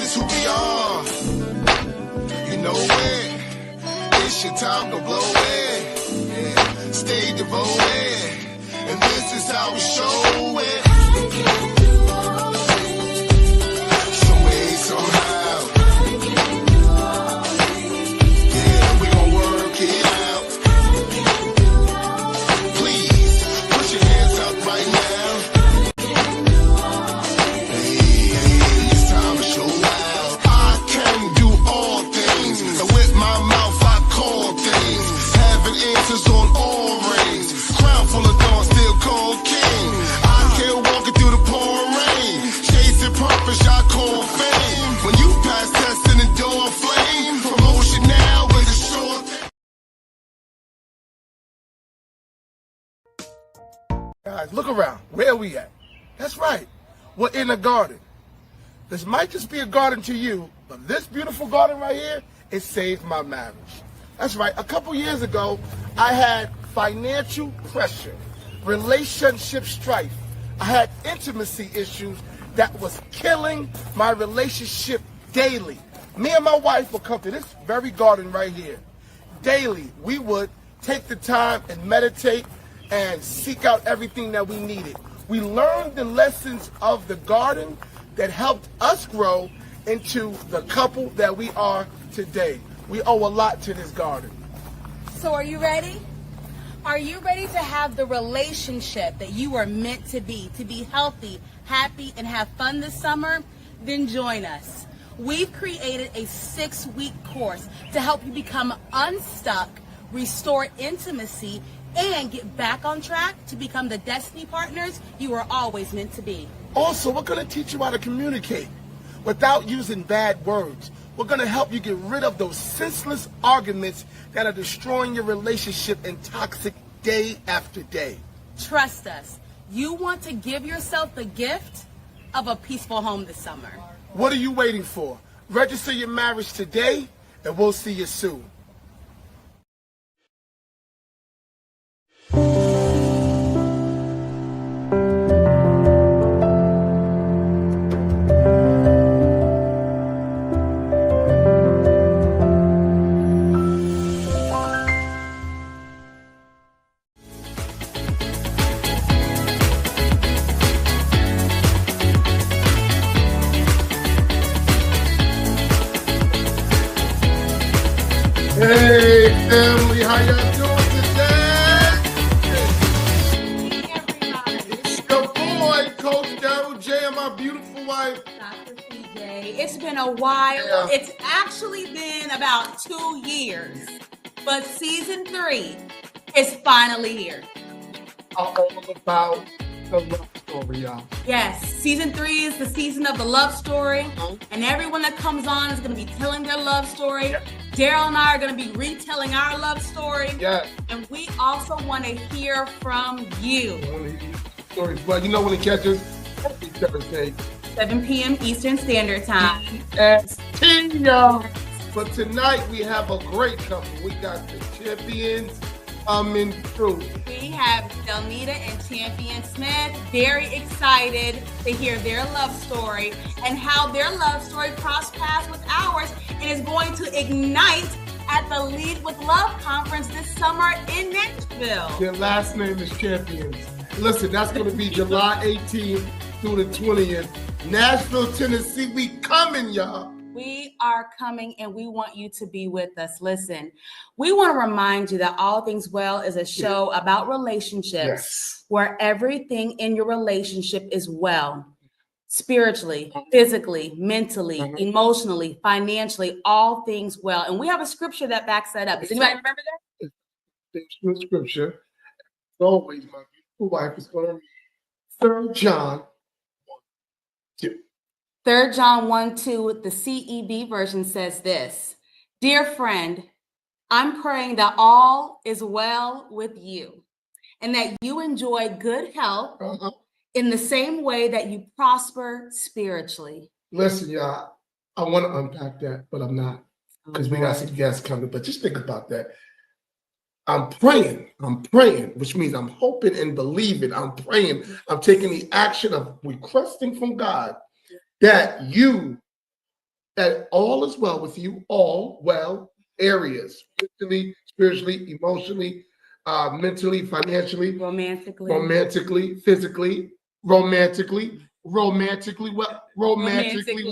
is who we are. You know it. It's your time to blow it. Yeah. Stay devoted. And this is how we show it. I can do all things. Some way, somehow. I can do all things. Yeah, we gon' work it out. I can do all things. Please, put your hands up right now. I can do all things. Hey, it's time to show out. I can do all things. And with my mouth I call things. Having answers on all rings. Crown full of dawn, still called king. I can't walk it through the pouring rain. Chasing purpose, I call fame. When you pass test and endure flame. Promotion now is a short. Guys, look around. Where are we at? That's right. We're in a garden. This might just be a garden to you, but this beautiful garden right here, it saved my marriage. That's right. A couple years ago, I had financial pressure, relationship strife. I had intimacy issues that was killing my relationship daily. Me and my wife would come to this very garden right here. Daily, we would take the time and meditate and seek out everything that we needed. We learned the lessons of the garden that helped us grow into the couple that we are today. We owe a lot to this garden. So are you ready? Are you ready to have the relationship that you are meant to be healthy, happy, and have fun this summer? Then join us. We've created a 6-week course to help you become unstuck, restore intimacy, and get back on track to become the destiny partners you were always meant to be. Also, we're going to teach you how to communicate without using bad words. We're going to help you get rid of those senseless arguments that are destroying your relationship and toxic day after day. Trust us. You want to give yourself the gift of a peaceful home this summer. What are you waiting for? Register your marriage today, and we'll see you soon. Hey family, how y'all doing today? Hey everybody. It's your boy, Coach Darryl J, and my beautiful wife, Dr. CJ. It's been a while. Yeah. It's actually been about 2 years, but season 3 is finally here. all about the love story, y'all. Yes, season 3 is the season of the love story, and everyone that comes on is going to be telling their love story. Yep. Darryl and I are going to be retelling our love story, Yes. and we also want to hear from you. I want to hear these stories. Well, you know when it catches every Thursday 7 p.m. Eastern Standard Time. at 10, y'all. But tonight we have a great couple. We got the champions coming through. We have Delnita and Champion Smith. Very excited to hear their love story and how their love story crossed paths with ours and is going to ignite at the Lead with Love conference this summer in Nashville. Their last name is Champions. Listen, that's going to be July 18th through the 20th. Nashville, Tennessee, we coming, y'all. We are coming and we want you to be with us. Listen, we want to remind you that All Things Well is a show about relationships where everything in your relationship is well. Spiritually, physically, mentally, emotionally, financially, all things well. And we have a scripture that backs that up. Does anybody remember that? The scripture, as always, my beautiful wife is going to read 3 John 1:2. 3 John 1:2, the CEB version says this: Dear friend, I'm praying that all is well with you and that you enjoy good health in the same way that you prosper spiritually. Listen, y'all, I want to unpack that, but I'm not, because we got some guests coming. But just think about that. I'm praying, which means I'm hoping and believing. I'm praying. I'm taking the action of requesting from God that you that all is well with you, all well areas, mentally, spiritually, emotionally, mentally, financially, romantically, physically, romantically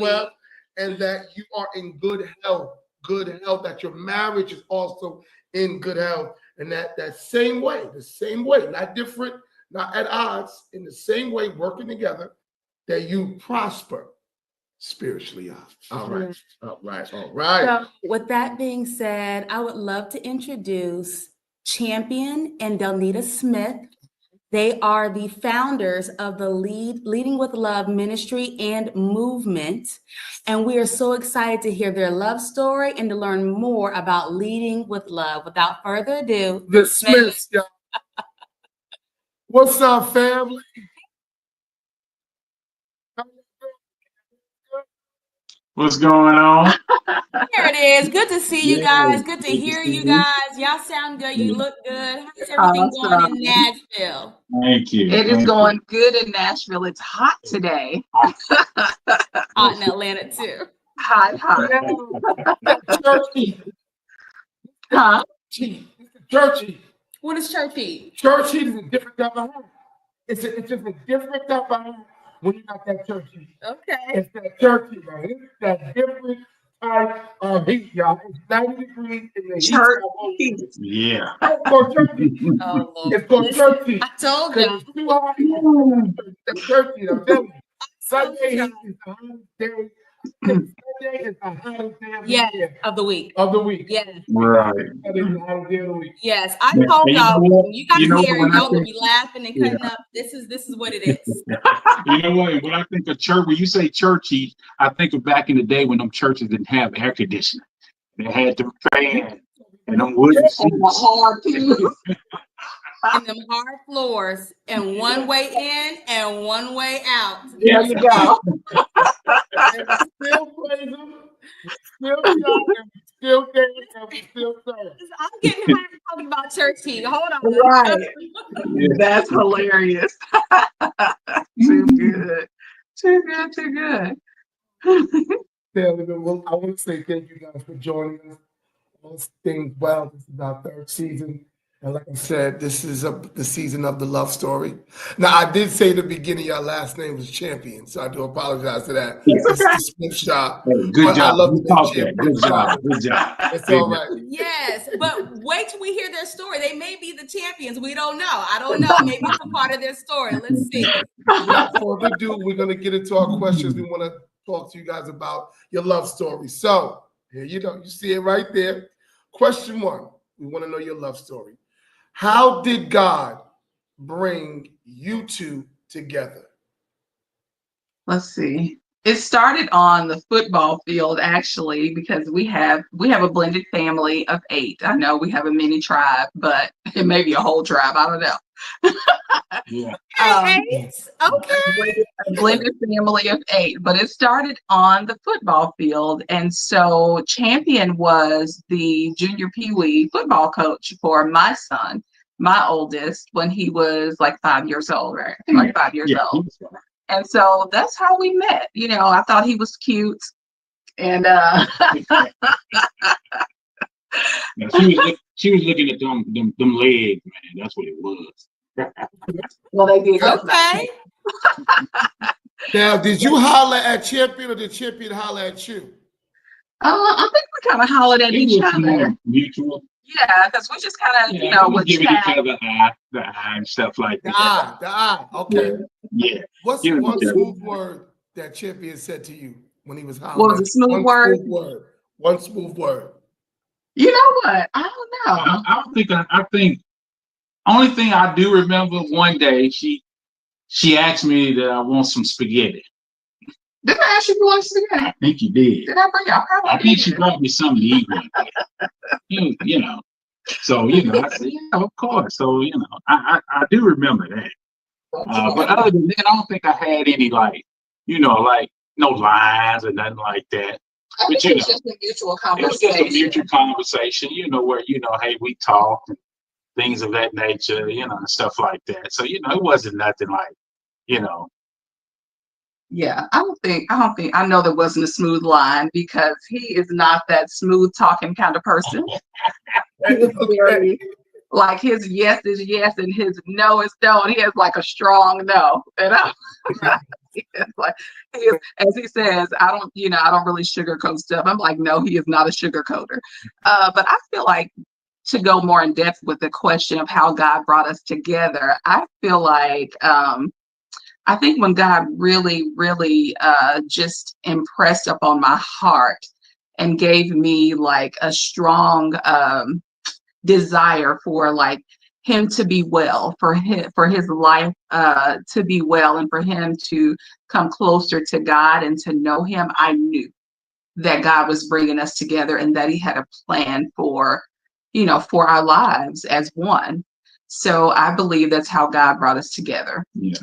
well, and that you are in good health, that your marriage is also in good health, and that same way, the same way, not different, not at odds, in the same way, working together, that you prosper spiritually. All right. So with that being said, I would love to introduce Champion and Delnita Smith. They are the founders of the Leading with Love ministry and movement. And we are so excited to hear their love story and to learn more about leading with love. Without further ado, the Smiths, y'all. What's up, family? What's going on? There it is. Good to see you guys. Good to hear you guys. Y'all sound good. You look good. How's everything going in Nashville? Thank you. It is going good in Nashville. It's hot today. Hot in Atlanta too. Hot. Churchy. Huh? Churchy. What is churchy? Churchy is a different type of heart. It's just a different type of heart when you got that churchy. Okay. It's that churchy, man. It's that different type of heat, y'all. It's 90 degrees in the Churchy. Yeah. It's called churchy. Oh, Lord. It's called churchy. I told Because you. it's too hot. It's churchy, I'm telling you. Sunday is the hottest day. Sunday is the hottest day of the year. Of the week. Of the week. Yes. Right. Sunday is the hottest day of the week. Yes. I told y'all when you got here, when I y'all will think- be laughing and cutting up. This is what it is. You know what? When I think of church, when you say churchy, I think of back in the day when them churches didn't have air conditioning. They had the fan and them wooden seats. And them hard floors, and one way in and one way out. There you go. And we still praise them, we still shout, and we still dance, and we still serve. I'm getting high talking about churchy. Hold on. Right. That's hilarious. Too good. Too good. Yeah, well, I want to say thank you guys for joining us. All things well. This is our third season. And like I said, this is the season of the love story. Now, I did say at the beginning your last name was Champion, so I do apologize for that. It's the Smith shop. Hey, good job. I love You the taught name that. Good job. Good job. It's all right. Yes, but wait till we hear their story. They may be the champions. We don't know. I don't know. Maybe it's a part of their story. Let's see. Without further ado, we're going to get into our questions. We want to talk to you guys about your love story. So here you go. You see it right there. Question 1. We want to know your love story. How did God bring you two together? Let's see. It started on the football field, actually, because we have a blended family of 8. I know we have a mini tribe, but it may be a whole tribe. I don't know. Yeah. Okay. A blended family of 8, but it started on the football field. And so Champion was the junior peewee football coach for my son, my oldest, when he was like 5 years old, right? Like 5 years old. And so that's how we met. You know, I thought he was cute. And Now, she was looking at them legs, man. That's what it was. well, they did. Okay. Now, did you holler at Champion or did Champion holler at you? I think we kind of hollered at each was other. more mutual. Yeah, because we just kind of, We would giving chat. each other the eye and stuff like The that. eye. Okay. Yeah. What's Give it one together. smooth word that Champion said to you when he was hollering? What was a smooth word? One smooth word. You know what? I don't know. I think only thing I do remember, one day she asked me that I want some spaghetti. Did I ask you for spaghetti? I think you did. Did I bring y'all? I think she brought me something to eat one day. You know. So, I said, yeah, of course. So, I do remember that. But other than that, I don't think I had any like no lines or nothing like that. I But think it was just a mutual it was conversation. just a mutual conversation, where, hey, we talk and things of that nature, and stuff like that. So, it wasn't nothing like, Yeah, I know there wasn't a smooth line because he is not that smooth talking kind of person. He is very, like, his yes is yes and his no is no, and he has like a strong no. And like, he is, as he says, I don't really sugarcoat stuff. I'm like, no, he is not a sugarcoater. But I feel like, to go more in depth with the question of how God brought us together, I feel like I think when God really, really just impressed upon my heart and gave me like a strong desire for like him to be well, for his life to be well, and for him to come closer to God and to know him, I knew that God was bringing us together and that he had a plan for, for our lives as one. So I believe that's how God brought us together. Yeah.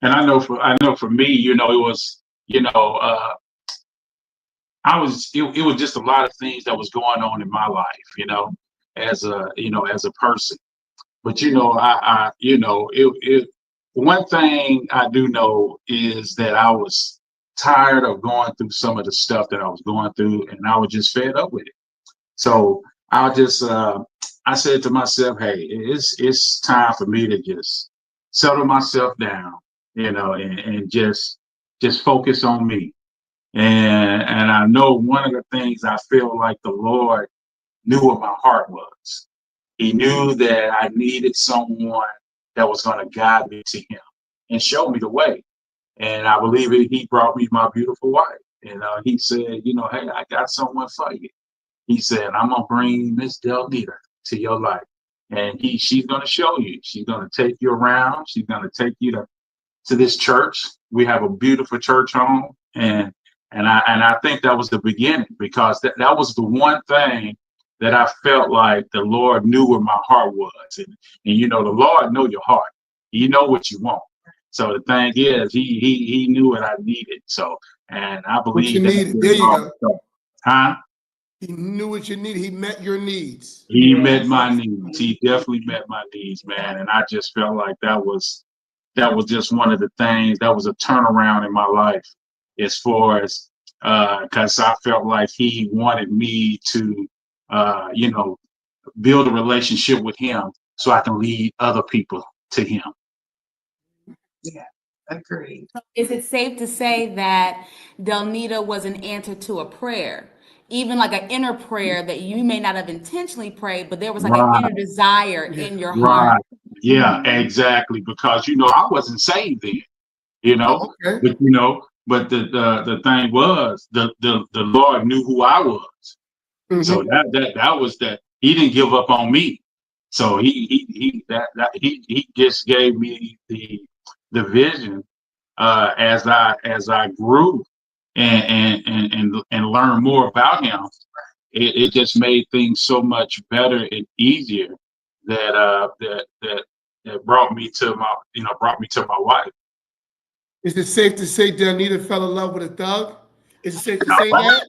And I know for me, it was, it was just a lot of things that was going on in my life, as a person. But, one thing I do know is that I was tired of going through some of the stuff that I was going through, and I was just fed up with it. So I said to myself, hey, it's time for me to just settle myself down, and just focus on me. And I know one of the things I feel like the Lord knew what my heart was. He knew that I needed someone that was going to guide me to him and show me the way. And I believe he brought me my beautiful wife. And he said, hey, I got someone for you. He said, I'm going to bring Miss Delnita to your life. And she's going to show you. She's going to take you around. She's going to take you to this church. We have a beautiful church home. And I think that was the beginning, because that was the one thing that I felt like the Lord knew where my heart was. And the Lord know your heart. He know what you want. So the thing is, he knew what I needed. So, and I believe what you needed. There you go. Huh? He knew what you needed. He met your needs. He met my needs. He definitely met my needs, man. And I just felt like that was just one of the things that was a turnaround in my life, as far as because I felt like he wanted me to build a relationship with him so I can lead other people to him. Yeah, agreed. Is it safe to say that Delnita was an answer to a prayer? Even like an inner prayer that you may not have intentionally prayed, but there was like an inner desire in your heart. Right. Yeah, exactly. Because I wasn't saved then, Oh, okay. but the thing was, the Lord knew who I was. Mm-hmm. So that was that. He didn't give up on me. So he just gave me the vision as I grew and learned more about him. It just made things so much better and easier that brought me to my wife. Is it safe to say Delnita fell in love with a thug? Is it safe to say that?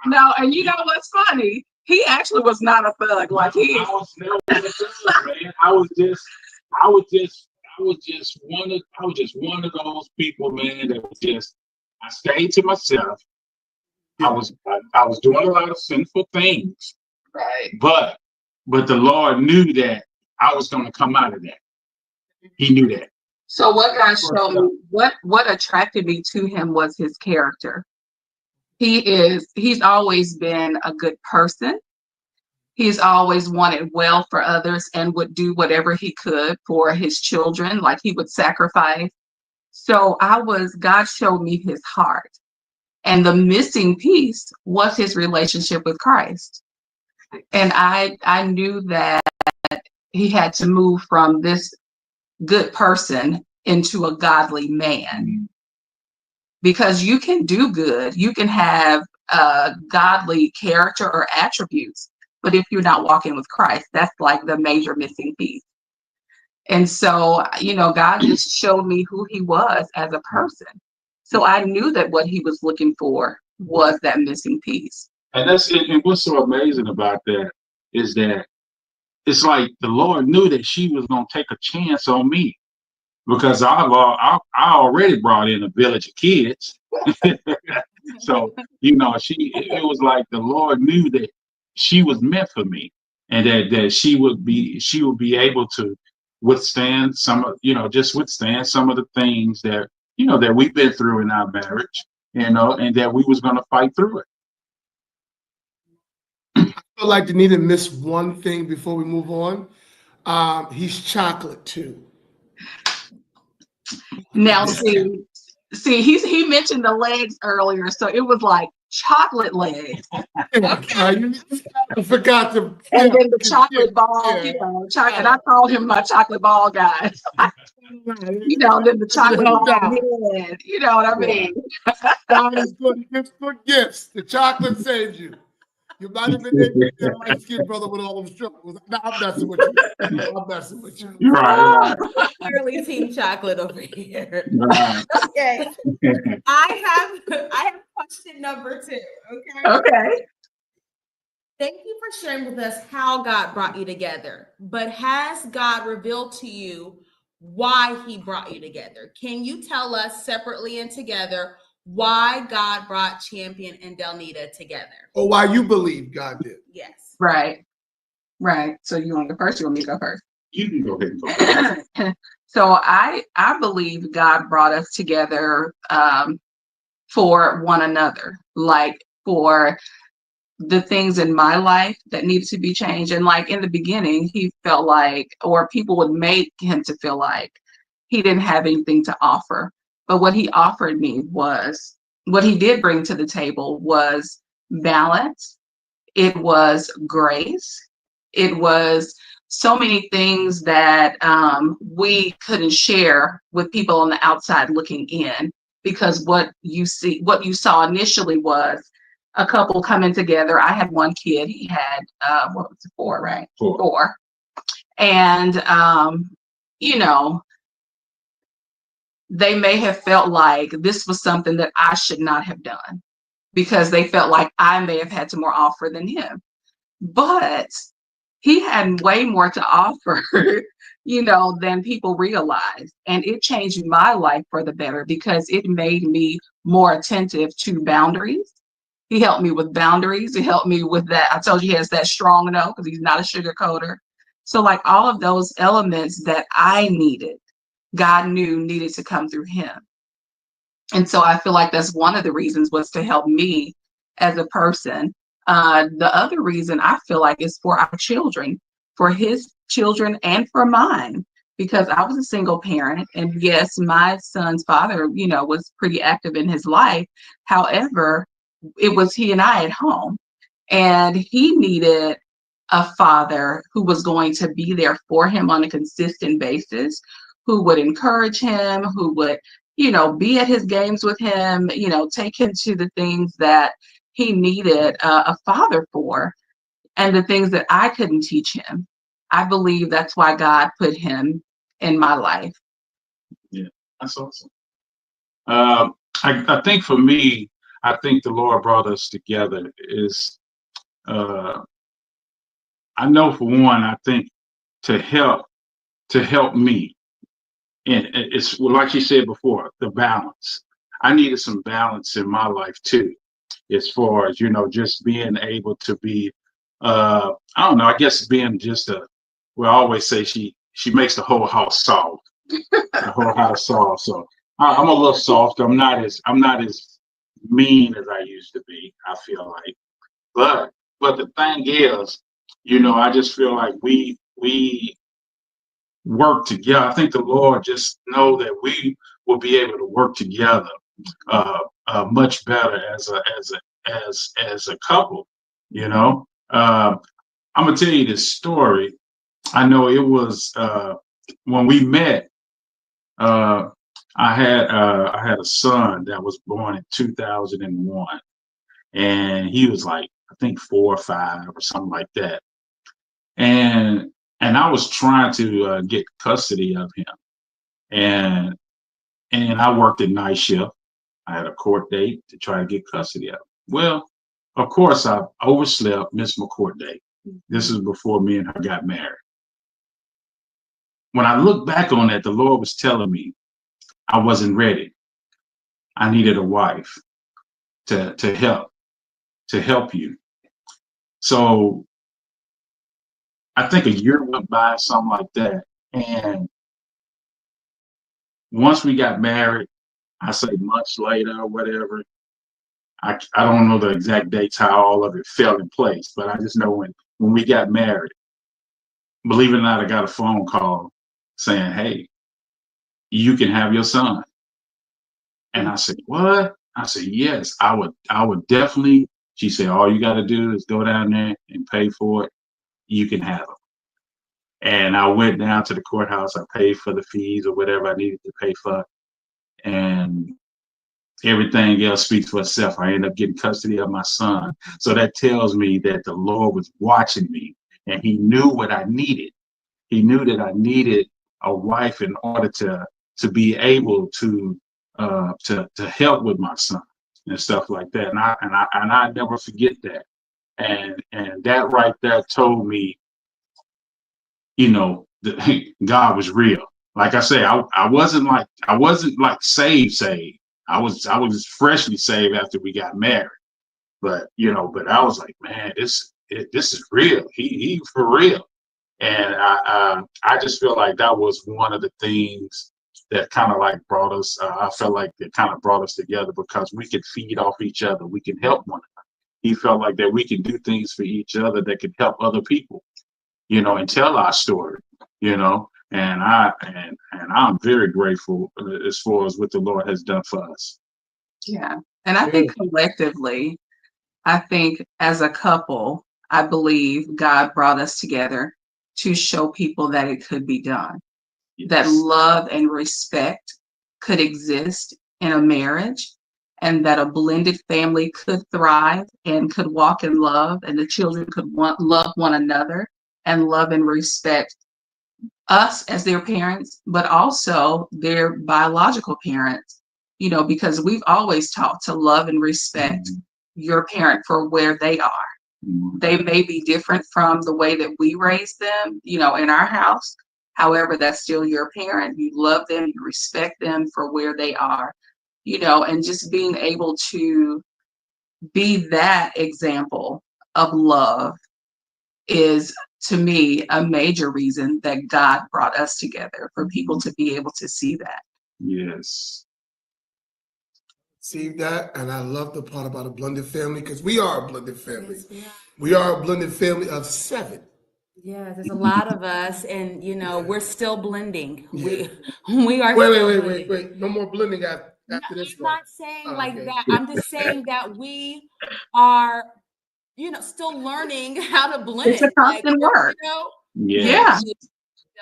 No, and you know what's funny? He actually was not a thug. Like I was never a thug, man. I was just one of those people, man, that was just, I stayed to myself. I was doing a lot of sinful things. Right. But the Lord knew that I was going to come out of that. He knew that. So what God showed me, what attracted me to him was his character. He's always been a good person. He's always wanted well for others and would do whatever he could for his children, like he would sacrifice. So God showed me his heart. And the missing piece was his relationship with Christ. And I knew that he had to move from this good person into a godly man. Because you can do good, you can have godly character or attributes, but if you're not walking with Christ, that's like the major missing piece. And so, God just showed me who he was as a person. So I knew that what he was looking for was that missing piece. And that's it. And what's so amazing about that is that it's like the Lord knew that she was going to take a chance on me. because I already brought in a village of kids. So, it was like the Lord knew that she was meant for me, and that she would be able to withstand some of, just withstand some of the things that we've been through in our marriage, and that we was going to fight through it. I feel like Delnita missed one thing before we move on. He's chocolate too. Now, he mentioned the legs earlier, so it was like chocolate legs. I forgot to. And then the chocolate ball, and I called him my chocolate ball guy. Then the chocolate ball head, you know what I mean? God is good. He gives good gifts. The chocolate saves you. You might have been able to get a light-skinned brother with all those struggles. No, I'm messing with you. Right. Clearly, Team Chocolate over here. Right. Okay. I have question number 2. Okay. Thank you for sharing with us how God brought you together. But has God revealed to you why he brought you together? Can you tell us separately and together why God brought Champion and Delnita together? Or why you believe God did? Yes. Right. So you want to go first? You want me to go first? You can go ahead and go. So I believe God brought us together for one another, like for the things in my life that needed to be changed. And like in the beginning, he felt like, or people would make him to feel like he didn't have anything to offer. But what he offered me was, what he did bring to the table was balance. It was grace. It was so many things that we couldn't share with people on the outside looking in, because what you saw initially was a couple coming together. I had one kid. He had, 4, right? 4. And, they may have felt like this was something that I should not have done, because they felt like I may have had more offer than him. But he had way more to offer, than people realized. And it changed my life for the better, because it made me more attentive to boundaries. He helped me with boundaries. He helped me with that. I told you he has that strong no, because he's not a sugarcoater. So like all of those elements that I needed, God knew needed to come through him. And so I feel like that's one of the reasons, was to help me as a person. The other reason I feel like is for our children, for his children and for mine, because I was a single parent. And yes, my son's father, was pretty active in his life. However, it was he and I at home, and he needed a father who was going to be there for him on a consistent basis, who would encourage him, who would, be at his games with him, take him to the things that he needed a father for, and the things that I couldn't teach him. I believe that's why God put him in my life. Yeah, that's awesome. I think for me, I think the Lord brought us together is, I know for one, I think to help me. And it's like you said before, the balance. I needed some balance in my life too, as far as, just being able to be, I don't know, I guess being just I always say she makes the whole house soft, the whole house soft. So I'm a little soft. I'm not as mean as I used to be, I feel like. But the thing is, I just feel like we work together. I think the Lord just know that we will be able to work together much better as a couple. I'm gonna tell you this story. I know it was when we met. I had a son that was born in 2001, and he was like, I think 4 or 5 or something like that. And I was trying to get custody of him, and I worked at night shift. I had a court date to try to get custody of him. Well, of course, I overslept, missed my court date. This is before me and her got married. when I look back on that, the Lord was telling me I wasn't ready. I needed a wife to help you. So I think a year went by, something like that. And once we got married, I say months later or whatever, I don't know the exact dates how all of it fell in place, but I just know when we got married, believe it or not, I got a phone call saying, "Hey, you can have your son." And I said, "What?" I said, "Yes, I would definitely." She said, "All you got to do is go down there and pay for it. You can have him." And I went down to the courthouse. I paid for the fees or whatever I needed to pay for, and everything else speaks for itself. I ended up getting custody of my son. So that tells me that the Lord was watching me, and He knew what I needed. He knew that I needed a wife in order to be able to help with my son and stuff like that. And I never forget that. And that right there told me, that God was real. Like I say, I wasn't like saved. I was freshly saved after we got married. But I was like, man, this is real. He for real. And I just feel like that was one of the things that kind of like brought us. I felt like it kind of brought us together because we could feed off each other. We can help one another. He felt like that we can do things for each other that can help other people, and tell our story, And I'm very grateful as far as what the Lord has done for us. Yeah. And I think collectively, I think as a couple, I believe God brought us together to show people that it could be done, that Yes. love and respect could exist in a marriage, and that a blended family could thrive and could walk in love, and the children could love one another and love and respect us as their parents, but also their biological parents, because we've always taught to love and respect your parent for where they are. They may be different from the way that we raised them, in our house. However, that's still your parent. You love them, you respect them for where they are, and just being able to be that example of love is, to me, a major reason that God brought us together, for people to be able to see that. Yes. See that, and I love the part about a blended family, because we are a blended family. We are a blended family of 7. Yeah, there's a lot of us, and we're still blending. Yeah. We are Wait, still wait, wait, blending. wait, wait. No more blending after No, this I'm one. not saying Oh, like okay. that. I'm just saying that we are, still learning how to It's a blend. Like, constant work. Yeah. Yes.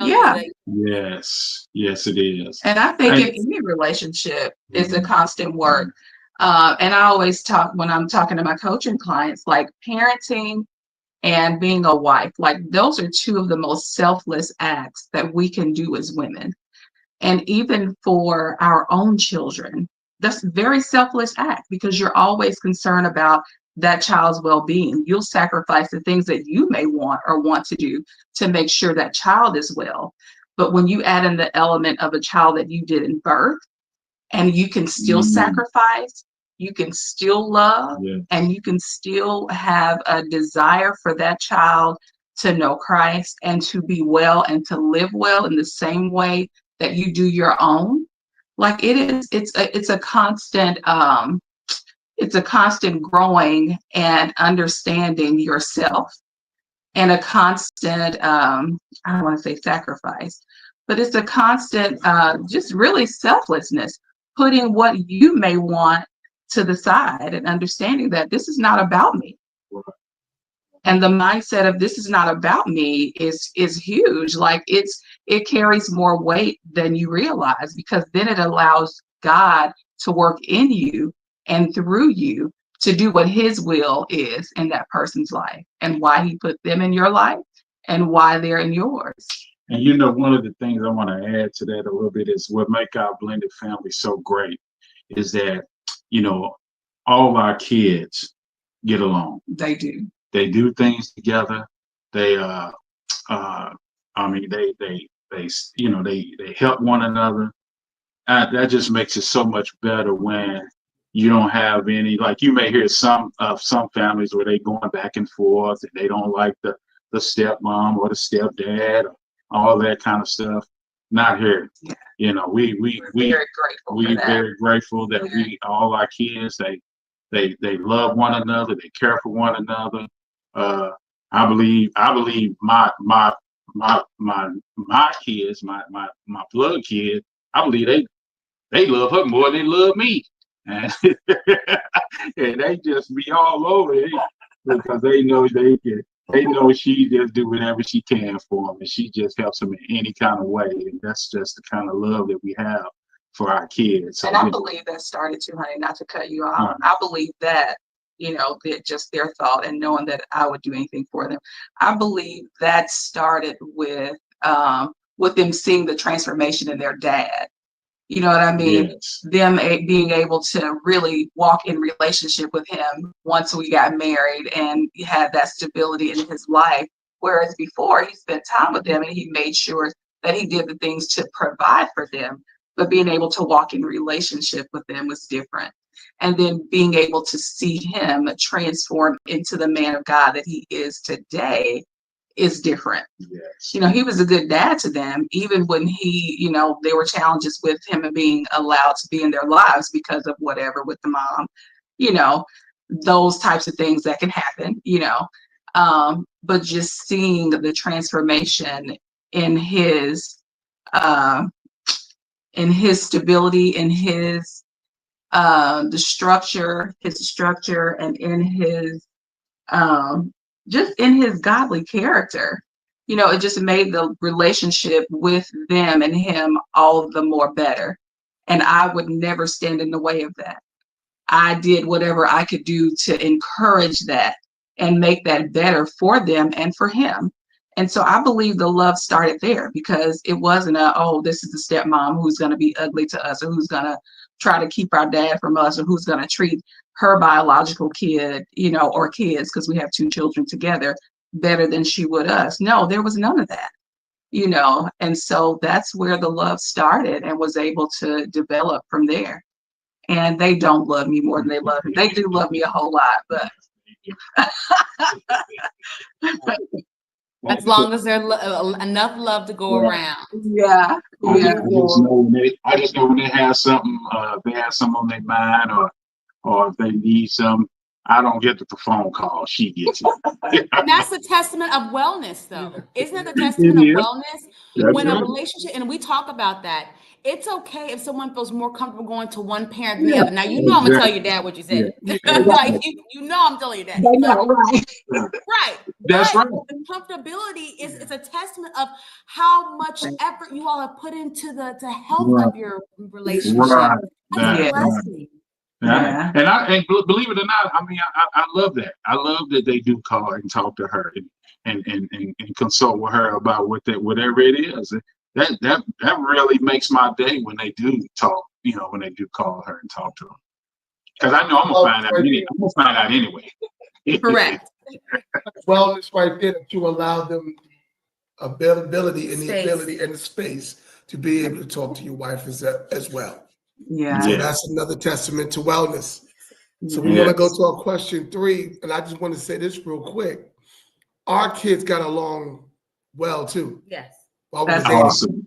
Yeah. Yes. Yes, it is. And I think in any relationship, it's a constant work. And I always talk, when I'm talking to my coaching clients, like parenting and being a wife, like those are 2 of the most selfless acts that we can do as women. And even for our own children, that's a very selfless act, because you're always concerned about that child's well-being. You'll sacrifice the things that you may want to do to make sure that child is well. But when you add in the element of a child that you didn't birth, and you can still sacrifice, you can still love, and you can still have a desire for that child to know Christ and to be well and to live well in the same way that you do your own. Like it's a constant growing and understanding yourself, and a constant I don't want to say sacrifice, but it's a constant just really selflessness, putting what you may want to the side and understanding that this is not about me. And the mindset of this is not about me is huge. Like it carries more weight than you realize, because then it allows God to work in you and through you to do what His will is in that person's life, and why He put them in your life and why they're in yours. And one of the things I want to add to that a little bit is what make our blended family so great is that, all of our kids get along. They do. They do things together. They, I mean, they they help one another. That just makes it so much better when you don't have any, like you may hear some families where they going back and forth and they don't like the stepmom or the stepdad or all that kind of stuff. Not here. You know, we're very grateful that we all our kids they love one another, they care for one another. I believe my kids, my blood kids, I believe they love her more than they love me. And, and they just be all over it because they know she just do whatever she can for them, and she just helps them in any kind of way. And that's just the kind of love that we have for our kids. So, and I believe that started too, honey, not to cut you off. I believe that, that just their thought and knowing that I would do anything for them. I believe that started with them seeing the transformation in their dad. You know what I mean? Yes. Them being able to really walk in relationship with him once we got married and he had that stability in his life. Whereas before he spent time with them and he made sure that he did the things to provide for them, but being able to walk in relationship with them was different. And then being able to see him transform into the man of God that he is today is different. Yes. He was a good dad to them, even when there were challenges with him and being allowed to be in their lives because of whatever with the mom, those types of things that can happen, but just seeing the transformation in his stability, in his his structure, and in his just in his godly character, it just made the relationship with them and him all the more better. And I would never stand in the way of that. I did whatever I could do to encourage that and make that better for them and for him. And so I believe the love started there, because it wasn't this is the stepmom who's going to be ugly to us, or who's going to try to keep our dad from us, or who's going to treat her biological kid, or kids, because we have 2 children together, better than she would us. No, there was none of that, and so that's where the love started and was able to develop from there. And they don't love me more than they love him. They do love me a whole lot, but as long as there's enough love to go around. Yeah. I just know when they have something, on their mind, or if they need something, I don't get the phone call. She gets it. And that's the testament of wellness, though. Isn't it the testament of wellness? That's when right. A relationship, and we talk about that, it's okay if someone feels more comfortable going to one parent than the other. Now, I'm going to tell your dad what you said. Like, I'm telling your dad. Right. That's right. The comfortability is a testament of how much effort you all have put into the health of your relationship. Right. That's a blessing. Yeah. And believe it or not, I love that. I love that they do call and talk to her and consult with her about whatever it is. That really makes my day when they do talk, when they do call her and talk to her. Because I know I'm gonna find out anyway. Correct. Wellness right there, that you allow them availability and the ability and the space to be able to talk to your wife as well. Yeah. So that's another testament to wellness. So we want to go to our question 3, and I just want to say this real quick. Our kids got along well too. Yes. That's awesome.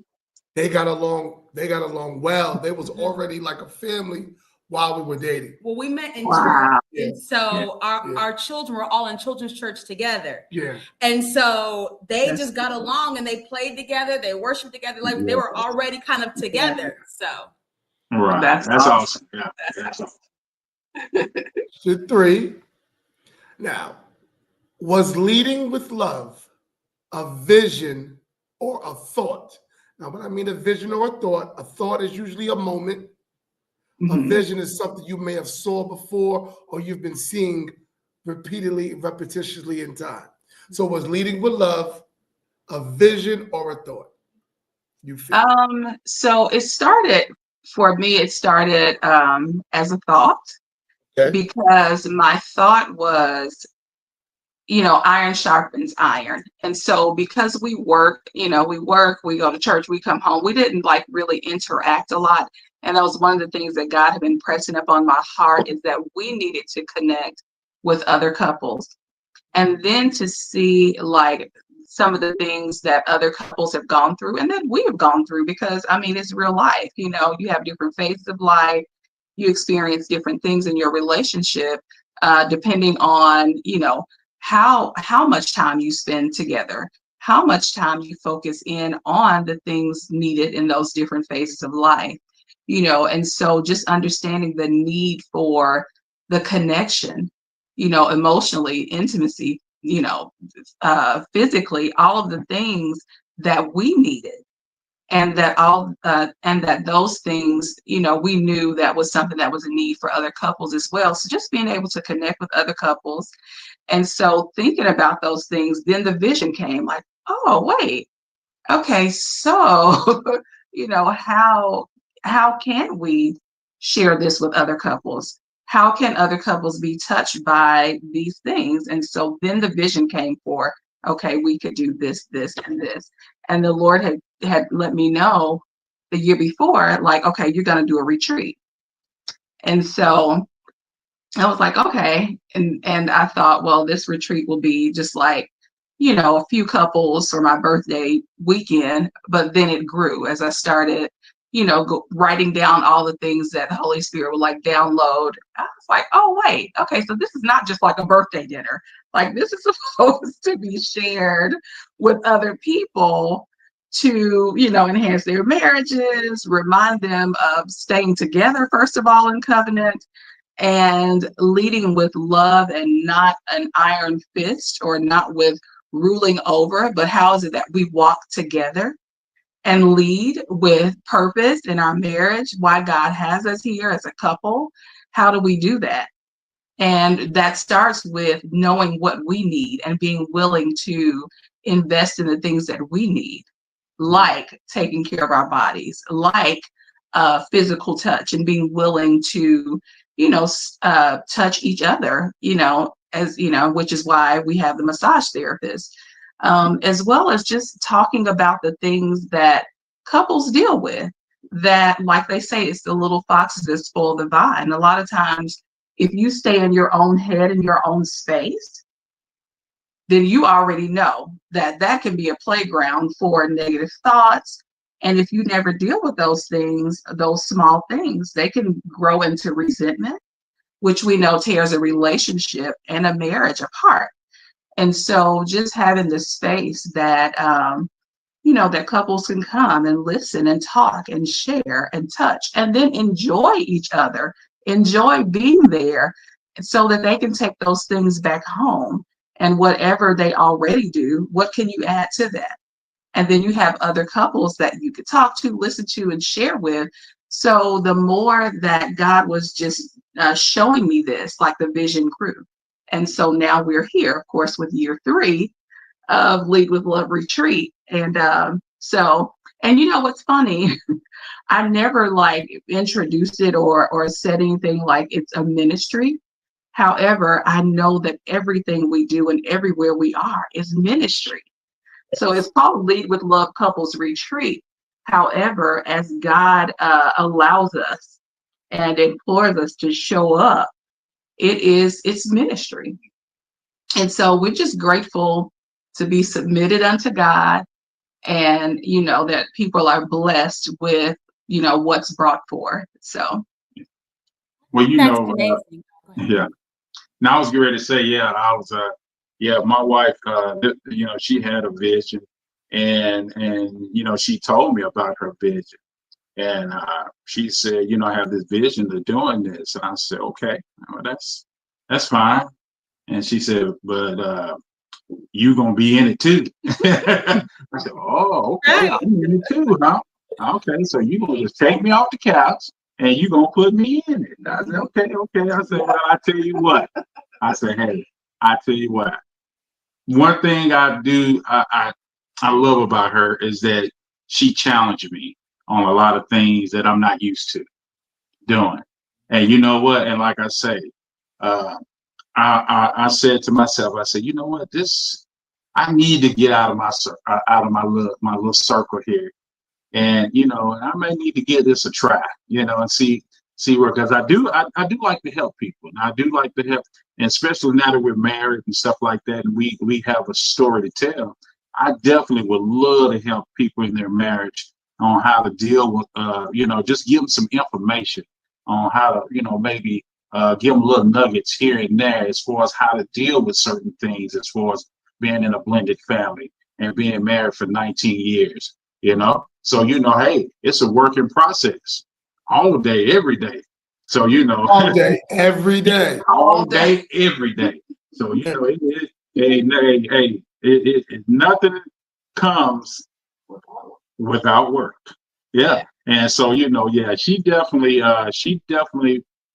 They got along well. They was already like a family while we were dating. Well, we met in church, and so Yeah. our children were all in children's church together. Yeah. And so they just got along, and they played together, they worshiped together, like they were already kind of together. So right. That's awesome. Yeah. That's awesome. To 3. Now, was leading with love a vision or a thought? Now, when I mean a vision or a thought is usually a moment. A vision is something you may have saw before, or you've been seeing repeatedly, repetitiously in time. So was leading with love a vision or a thought? You feel? So it started as a thought, because my thought was, iron sharpens iron. And so because we work, we go to church, we come home, we didn't like really interact a lot. And that was one of the things that God had been pressing up on my heart, is that we needed to connect with other couples. And then to see like some of the things that other couples have gone through and that we have gone through, because I mean, it's real life. You have different phases of life. You experience different things in your relationship, depending on, how much time you spend together, how much time you focus in on the things needed in those different phases of life, and so just understanding the need for the connection, emotionally, intimacy, physically, all of the things that we needed. And that those things, we knew that was something that was a need for other couples as well. So just being able to connect with other couples. And so thinking about those things, then the vision came like, oh, wait, okay, so, how can we share this with other couples? How can other couples be touched by these things? And so then the vision came for, okay, we could do this, this, and this. And the Lord had let me know the year before, like, okay, you're going to do a retreat. And so I was like, okay. And I thought, well, this retreat will be just like, a few couples for my birthday weekend. But then it grew as I started, writing down all the things that the Holy Spirit would like download. I was like, oh, wait, okay, so this is not just like a birthday dinner. Like, this is supposed to be shared with other people to, enhance their marriages, remind them of staying together, first of all, in covenant, and leading with love and not an iron fist, or not with ruling over, but how is it that we walk together and lead with purpose in our marriage, why God has us here as a couple? How do we do that? And that starts with knowing what we need and being willing to invest in the things that we need, like taking care of our bodies, like physical touch, and being willing to, touch each other, which is why we have the massage therapist, as well as just talking about the things that couples deal with, that, like they say, it's the little foxes that spoil the vine. A lot of times, if you stay in your own head, in your own space, then you already know that that can be a playground for negative thoughts. And if you never deal with those things, those small things, they can grow into resentment, which we know tears a relationship and a marriage apart. And so just having the space that, that couples can come and listen and talk and share and touch, and then enjoy each other, enjoy being there, so that they can take those things back home. And whatever they already do, what can you add to that? And then you have other couples that you could talk to, listen to, and share with. So the more that God was just showing me this, like the vision grew. And so now we're here, of course, with year 3 of Lead with Love Retreat. And and what's funny, I never like introduced it or said anything like it's a ministry. However, I know that everything we do and everywhere we are is ministry. So it's called Lead with Love Couples Retreat. However, as God allows us and implores us to show up, it's ministry. And so we're just grateful to be submitted unto God, and that people are blessed with what's brought forth. So well, That's amazing. yeah. Now I was getting ready to say, I was my wife, she had a vision, and she told me about her vision, and she said, I have this vision of doing this, and I said, okay, well, that's fine. And she said, but you gonna be in it too. I said, oh, okay, Right. I'm in it too, huh? Okay, so you gonna just take me off the couch and you gonna put me in it. I said, okay. I said, well, I tell you what. I said, hey, I tell you what. One thing I do, I love about her is that she challenged me on a lot of things that I'm not used to doing. And you know what? And like I say, I said to myself, I said, you know what, I need to get out of my little circle here. And, you know, I may need to give this a try, you know, and see where, because I do like to help people. And I do like to help, and especially now that we're married and stuff like that, and we have a story to tell. I definitely would love to help people in their marriage on how to deal with, you know, just give them some information on how to, you know, maybe give them little nuggets here and there as far as how to deal with certain things, as far as being in a blended family and being married for 19 years, you know? So, you know, hey, it's a work in process all day, every day. So, you know, all day, every day, all day, every day. So, you know, nothing comes without work. Yeah. And so, you know, yeah, she definitely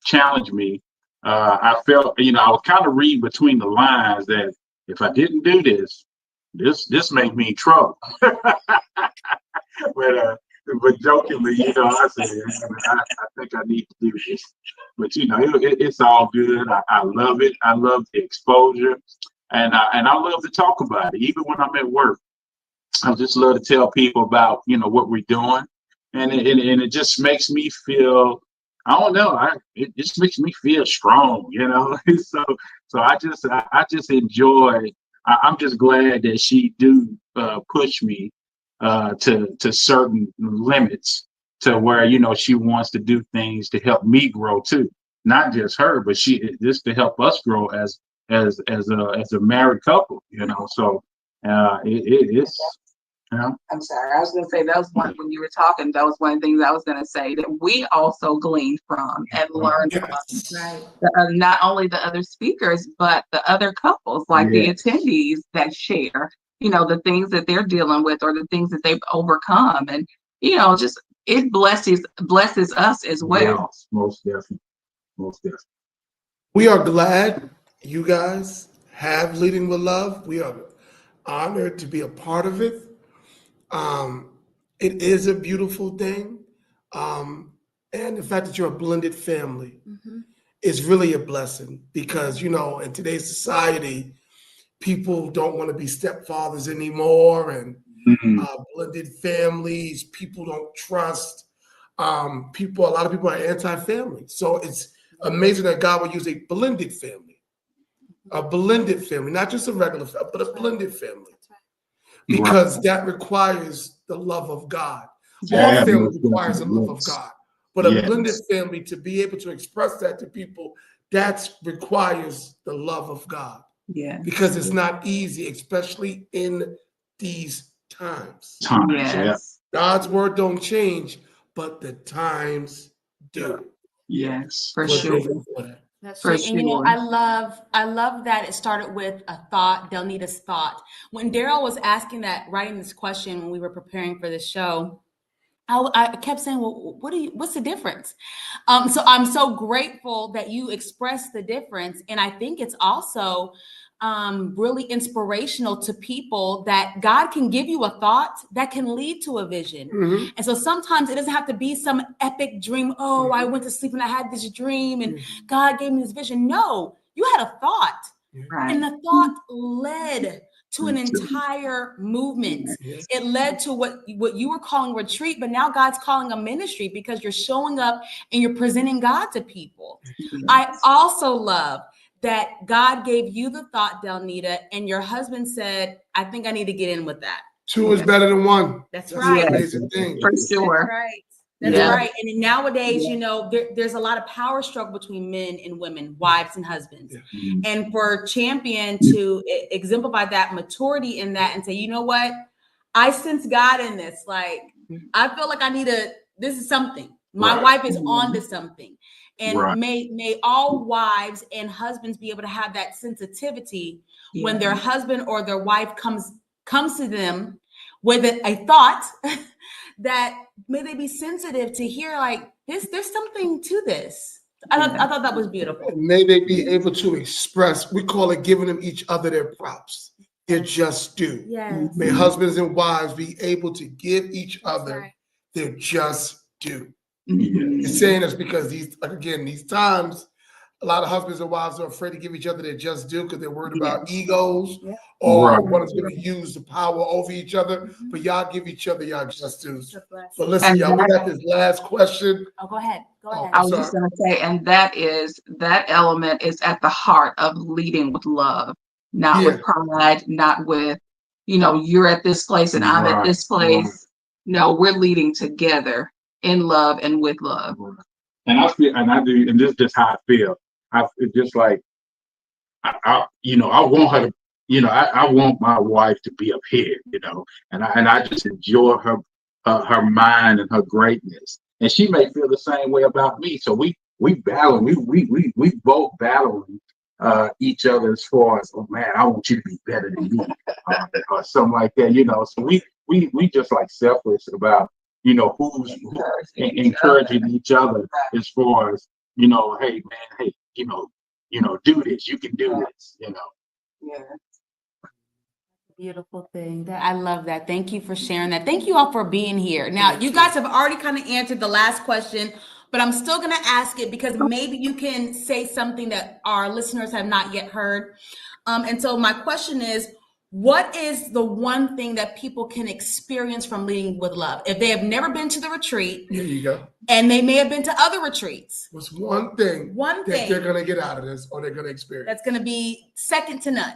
challenged me. I felt, you know, I was kind of reading between the lines that if I didn't do this made me in trouble. But jokingly, you know, I said, I think I need to do this. But you know, it's all good. I love it. I love the exposure, and I love to talk about it. Even when I'm at work, I just love to tell people about, you know, what we're doing, and it just makes me feel, I don't know, it just makes me feel strong, you know. So I just enjoy. I'm just glad that she do push me to certain limits, to where, you know, she wants to do things to help me grow too, not just her, but this to help us grow as a married couple, you know. So it's, you know. I'm sorry. I was going to say that was one, when you were talking, that was one of the things I was going to say that we also gleaned from and learned from. Right. Not only the other speakers, but the other couples, like the attendees that share, you know, the things that they're dealing with or the things that they've overcome. And, you know, just it blesses us as well. Yes, most definitely. Most definitely. We are glad you guys have Leading with Love. We are honored to be a part of it. It is a beautiful thing. And the fact that you're a blended family is really a blessing, because, you know, in today's society, people don't want to be stepfathers anymore, and blended families, people don't trust. A lot of people are anti-family. So it's amazing that God would use a blended family, not just a regular family, but a blended family, because that requires the love of God. Yeah, All family requires the love of God, but a blended family, to be able to express that to people, that requires the love of God. Yeah, Because it's not easy, especially in these times. Yes. God's word don't change, but the times do. Yes, for We're sure. grateful for that. That's For right. And you know, sure. I love that it started with a thought, Delnita's thought. When Darryl was writing this question when we were preparing for this show, I kept saying, well, what's the difference? So I'm so grateful that you expressed the difference. And I think it's also really inspirational to people that God can give you a thought that can lead to a vision. And so sometimes it doesn't have to be some epic dream. Oh, I went to sleep and I had this dream and God gave me this vision. No, you had a thought. Right. And the thought led to an entire movement. It led to what you were calling retreat, but now God's calling a ministry, because you're showing up and you're presenting God to people. I also love that God gave you the thought, Delnita, and your husband said, I think I need to get in with that. Two is better than one. That's right. An amazing thing. For sure. That's right. That's right. And nowadays, you know, there's a lot of power struggle between men and women, wives and husbands. And for Champion to exemplify that maturity in that and say, you know what, I sense God in this. Like, I feel like this is something. My wife is on to something. And may all wives and husbands be able to have that sensitivity when their husband or their wife comes to them with a thought, that may they be sensitive to hear, like, there's something to this. I thought that was beautiful. May they be able to express, we call it giving them each other their props. They're just due. Yes. May husbands and wives be able to give each other their just due. It's saying this because these times, A lot of husbands and wives are afraid to give each other their just due because they're worried about Yes. egos Yeah. or Right. one is going to use the power over each other. But y'all give each other y'all just dues. It's a blessing. But listen, And y'all, we got this last question. Oh, go ahead. Go Oh, ahead. I I'm was sorry. just going to say, and that element is at the heart of leading with love, not Yeah. with pride, not with, you're at this place and I'm at Right, this place. No, we're leading together in love and with love. And I feel, and I do, and this is just how I feel. It's just like I want her to, I want my wife to be up here, and I just enjoy her mind and her greatness, and she may feel the same way about me. So we battle, we both battling each other as far as, oh man, I want you to be better than me, or something like that, So we just like selfless about who's encouraging each other as far as hey man, hey do this, you can do this, Yeah. Beautiful thing. That I love that. Thank you for sharing that. Thank you all for being here. Now, you guys have already kind of answered the last question, but I'm still going to ask it because maybe you can say something that our listeners have not yet heard. And so my question is, what is the one thing that people can experience from leading with love? If they have never been to the retreat, There you go. and they may have been to other retreats, What's one thing that they're going to get out of this or they're going to experience? that's going to be second to none.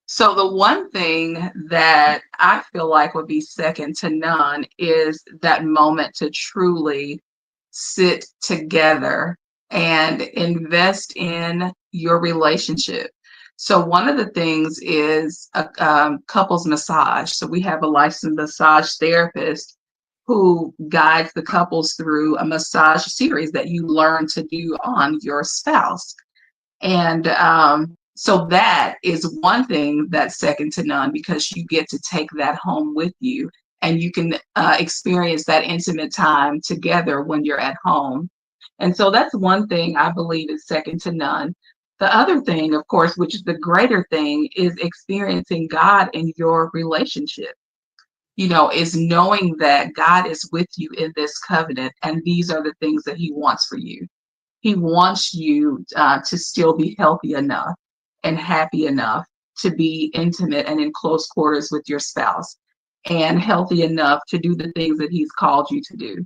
So the one thing that I feel like would be second to none is that moment to truly sit together and invest in your relationship. So one of the things is a couples massage. So we have a licensed massage therapist who guides the couples through a massage series that you learn to do on your spouse. And so that is one thing that's second to none, because you get to take that home with you and you can experience that intimate time together when you're at home. And so that's one thing I believe is second to none. The other thing, of course, which is the greater thing, is experiencing God in your relationship. Is knowing that God is with you in this covenant, and these are the things that He wants for you. He wants you to still be healthy enough and happy enough to be intimate and in close quarters with your spouse, and healthy enough to do the things that He's called you to do.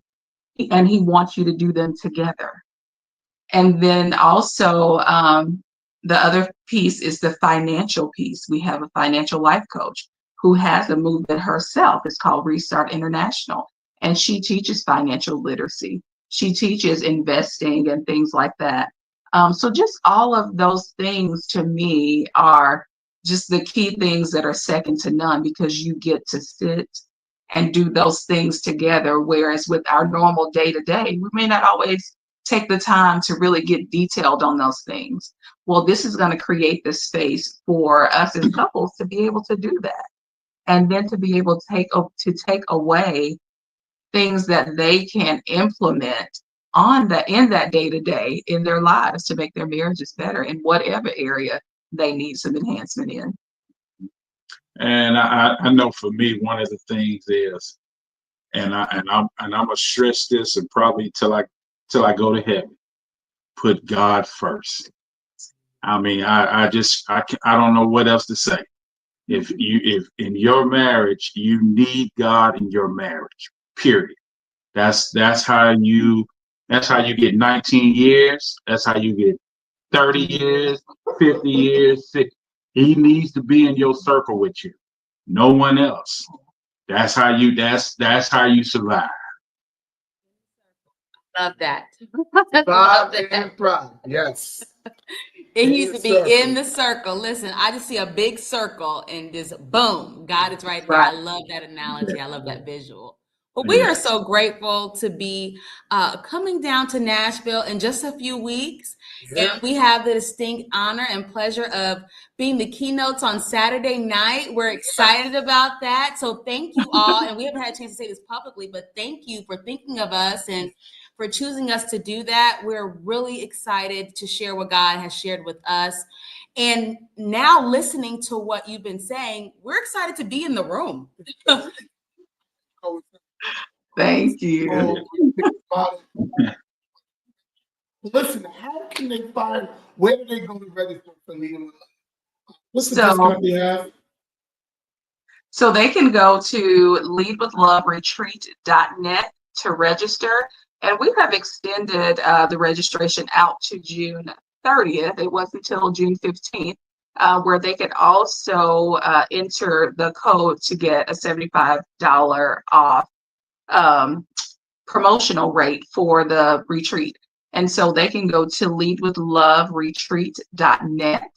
And He wants you to do them together. And then also, the other piece is the financial piece. We have a financial life coach who has a movement herself. It's called Restart International. And she teaches financial literacy. She teaches investing and things like that. So just all of those things to me are just the key things that are second to none, because you get to sit and do those things together. Whereas with our normal day-to-day, we may not always take the time to really get detailed on those things. Well, this is going to create the space for us as couples to be able to do that. And then to be able to take away things that they can implement in that day-to-day in their lives to make their marriages better in whatever area they need some enhancement in. And I know for me, one of the things is, and I'm gonna stress this, and probably till I go to heaven, put God first. I mean, I don't know what else to say. If in your marriage you need God in your marriage, period. That's how you get 19 years. That's how you get 30 years, 50 years, 60. He needs to be in your circle with you. No one else. That's how you survive. Love that. Pride and pride. Yes. It In needs the to be circle. in the circle. Listen, I just see a big circle and just boom, God is right there. I love that analogy. I love that visual. Well, we are so grateful to be coming down to Nashville in just a few weeks. Yeah. And we have the distinct honor and pleasure of being the keynotes on Saturday night. We're excited about that. So thank you all. And we haven't had a chance to say this publicly, but thank you for thinking of us and for choosing us to do that. We're really excited to share what God has shared with us. And now, listening to what you've been saying, we're excited to be in the room. Thank you. Listen, how can they find? Where do they go to register for Leading with Love? What's the So- discount they have? So they can go to leadwithloveretreat.net to register. And we have extended the registration out to June 30th. It was until June 15th, where they could also enter the code to get a $75 off promotional rate for the retreat. And so they can go to leadwithloveretreat.net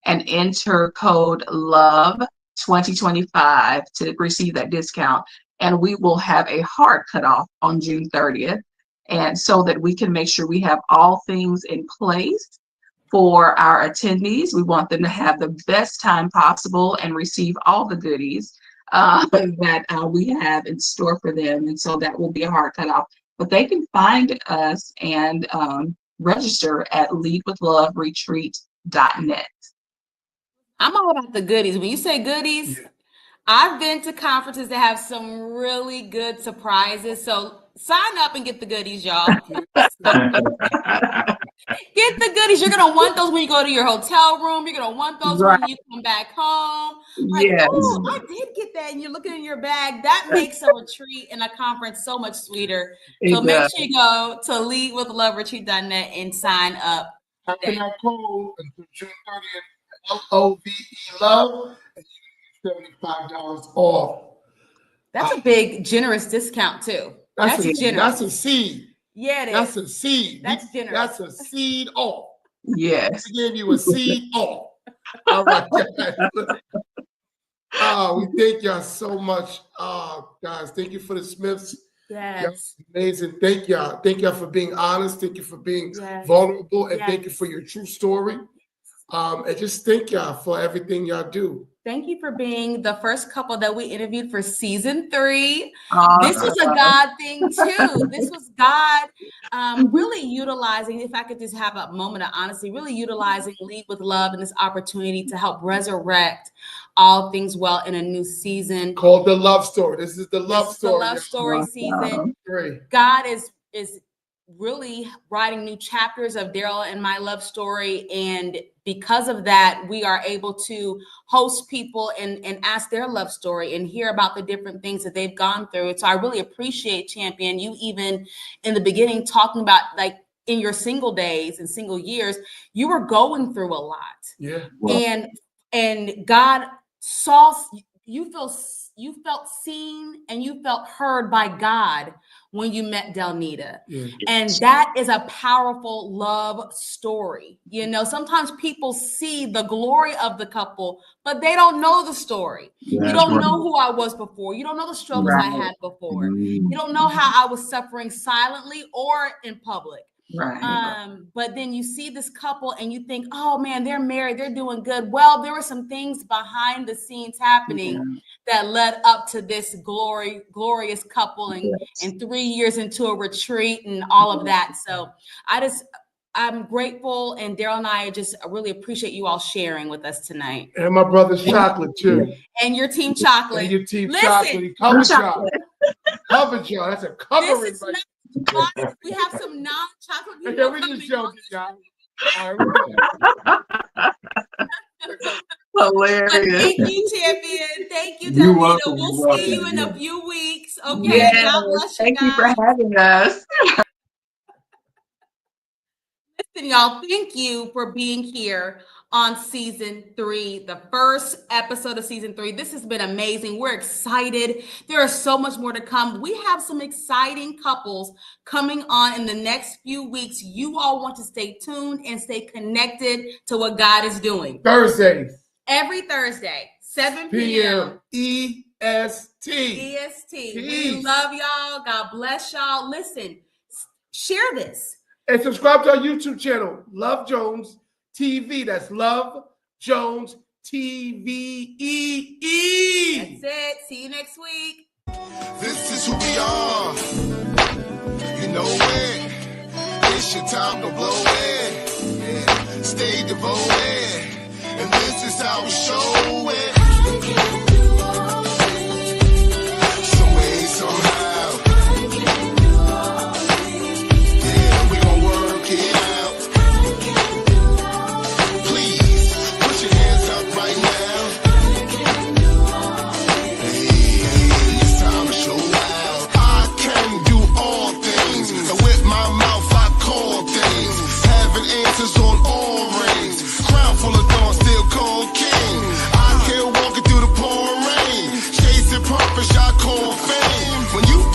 and enter code LOVE2025 to receive that discount. And we will have a hard cutoff on June 30th. And so that we can make sure we have all things in place for our attendees. We want them to have the best time possible and receive all the goodies that we have in store for them. And so that will be a hard cutoff. But they can find us and register at leadwithloveretreat.net. I'm all about the goodies. When you say goodies, I've been to conferences that have some really good surprises. So sign up and get the goodies, y'all. Get the goodies. You're going to want those when you go to your hotel room. You're going to want those when you come back home. Like, Yes. oh, I did get that. And you're looking in your bag. That makes a retreat and a conference so much sweeter. So make sure you go to leadwithloveretreat.net and sign up. After that code until June 30th, LOVE love, and you get $75 off. That's a big, generous discount too. That's generous. That's a seed. Yeah, it is. That's a seed. That's generous. That's a seed off. Yes. We gave you a seed off. All right, guys. We thank y'all so much. Guys, thank you for the Smiths. Yes. Amazing. Thank y'all. Thank y'all for being honest. Thank you for being vulnerable. And thank you for your true story. And just thank y'all for everything y'all do. Thank you for being the first couple that we interviewed for season 3. Awesome. This was a God thing too. This was God really utilizing, if I could just have a moment of honesty, really utilizing Lead with Love and this opportunity to help resurrect all things well in a new season. Called The Love Story. This is the love story. The love story season. God is really writing new chapters of Darryl and my love story. And because of that, we are able to host people and ask their love story and hear about the different things that they've gone through. So I really appreciate, Champion, you even in the beginning talking about like in your single days and single years, you were going through a lot. Yeah. And God saw, you felt seen and you felt heard by God when you met Delnita. Yeah. And that is a powerful love story. You know, sometimes people see the glory of the couple, but they don't know the story. You don't know who I was before. You don't know the struggles I had before. You don't know how I was suffering silently or in public. But then you see this couple and you think, oh man, they're married, they're doing good. Well, there were some things behind the scenes happening that led up to this glorious couple and 3 years into a retreat and all of that. So I'm grateful, and Darryl and I just really appreciate you all sharing with us tonight. And my brother's chocolate too. And your team chocolate. And your team chocolate. He covered y'all. Covered y'all. That's a covering. We have some non-chocolate people. Yeah, we just joking, y'all. Hilarious. Thank you, Champion. Thank you, Delnita. We'll see you in a few weeks. Okay. Yes. God bless you. Thank you for having us. Listen, y'all, thank you for being here on season 3, the first episode of season 3. This has been amazing. We're excited. There is so much more to come. We have some exciting couples coming on in the next few weeks. You all want to stay tuned and stay connected to what God is doing. Thursdays. Every Thursday, 7 p.m. EST. We love y'all. God bless y'all. Listen, share this. And subscribe to our YouTube channel, Love Jones TV. That's Love Jones TV. That's it. See you next week. This is who we are. You know it. It's your time to blow it. Yeah. Stay devoted. And this is how we show it.